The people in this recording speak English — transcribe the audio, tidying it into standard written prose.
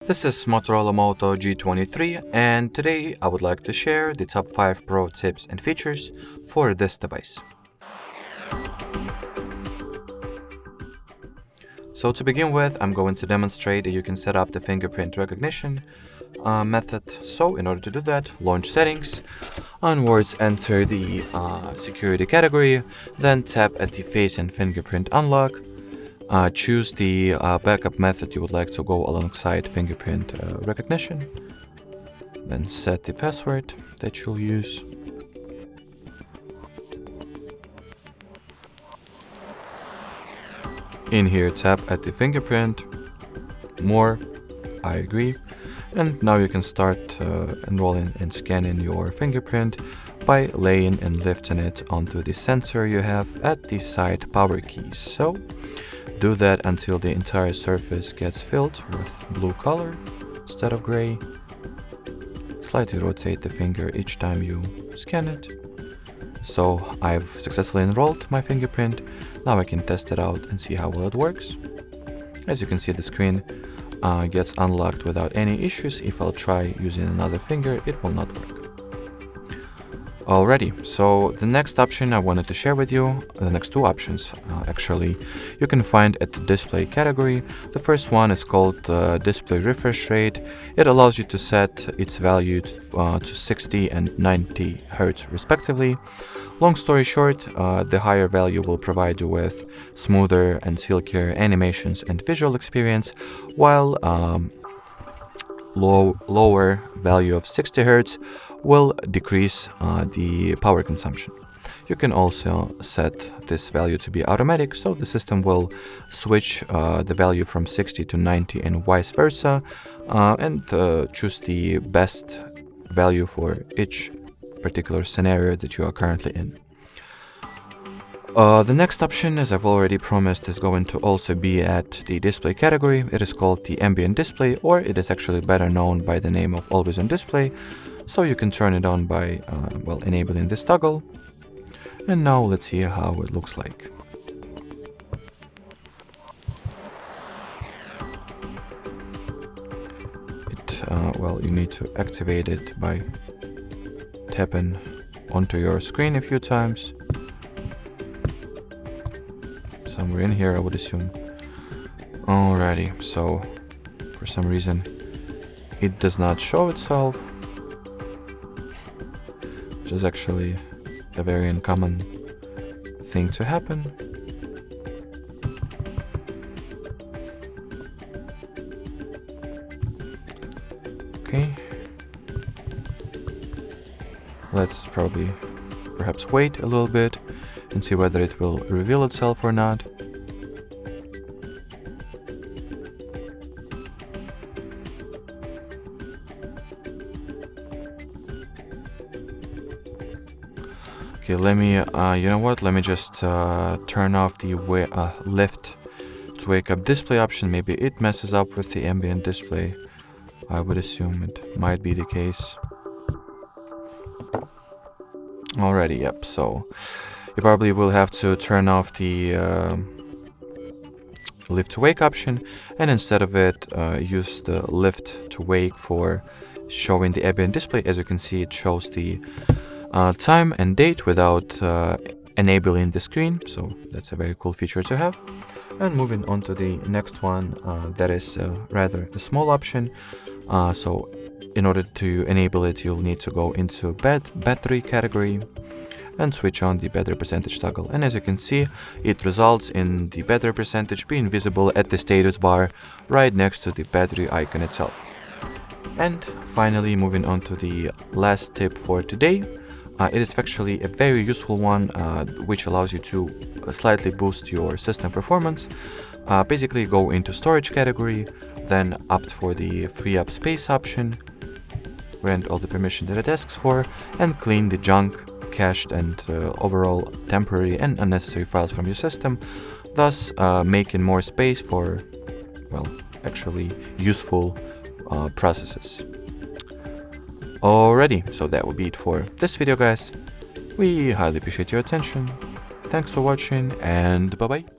This is Motorola Moto G23, and today I would like to share the top 5 pro tips and features for this device. So to begin with, I'm going to demonstrate that you can set up the fingerprint recognition method. So in order to do that, launch settings, onwards enter the security category, then tap at the face and fingerprint unlock. Choose the backup method you would like to go alongside fingerprint recognition. Then set the password that you'll use. In here, tap at the fingerprint, more, I agree. And now you can start enrolling and scanning your fingerprint by laying and lifting it onto the sensor you have at the side power keys. So do that until the entire surface gets filled with blue color instead of gray. Slightly rotate the finger each time you scan it. So I've successfully enrolled my fingerprint. Now I can test it out and see how well it works. As you can see, the screen gets unlocked without any issues. If I'll try using another finger, it will not work. Alrighty, so the next option I wanted to share with you, the next two options actually, you can find at the display category. The first one is called display refresh rate. It allows you to set its value to 60 and 90 Hz respectively. Long story short, the higher value will provide you with smoother and silkier animations and visual experience, while lower value of 60 Hz will decrease the power consumption. You can also set this value to be automatic, so the system will switch the value from 60 to 90 and vice versa, and choose the best value for each particular scenario that you are currently in. The next option, as I've already promised, is going to also be at the display category. It is called the Ambient Display, or it is actually better known by the name of Always On Display. So you can turn it on by enabling this toggle. And now let's see how it looks like. You need to activate it by tapping onto your screen a few times. Somewhere in here, I would assume. Alrighty, so for some reason it does not show itself, which is actually a very uncommon thing to happen. Okay, let's perhaps wait a little bit and see whether it will reveal itself or not. Okay, let me, you know what, let me just turn off the lift to wake up display option. Maybe it messes up with the ambient display. I would assume it might be the case. Alrighty, yep, so you probably will have to turn off the lift to wake option, and instead of it, use the lift to wake for showing the ambient display. As you can see, it shows the time and date without enabling the screen, so that's a very cool feature to have. And moving on to the next one, that is rather a small option. So in order to enable it, you'll need to go into battery category and switch on the battery percentage toggle. And as you can see, it results in the battery percentage being visible at the status bar right next to the battery icon itself. And finally, moving on to the last tip for today. It is actually a very useful one, which allows you to slightly boost your system performance. Basically, go into storage category, then opt for the free up space option, grant all the permission that it asks for, and clean the junk, cached and overall temporary and unnecessary files from your system, thus making more space for, well, actually useful processes. Alrighty, so that would be it for this video, guys. We highly appreciate your attention. Thanks for watching, and bye bye.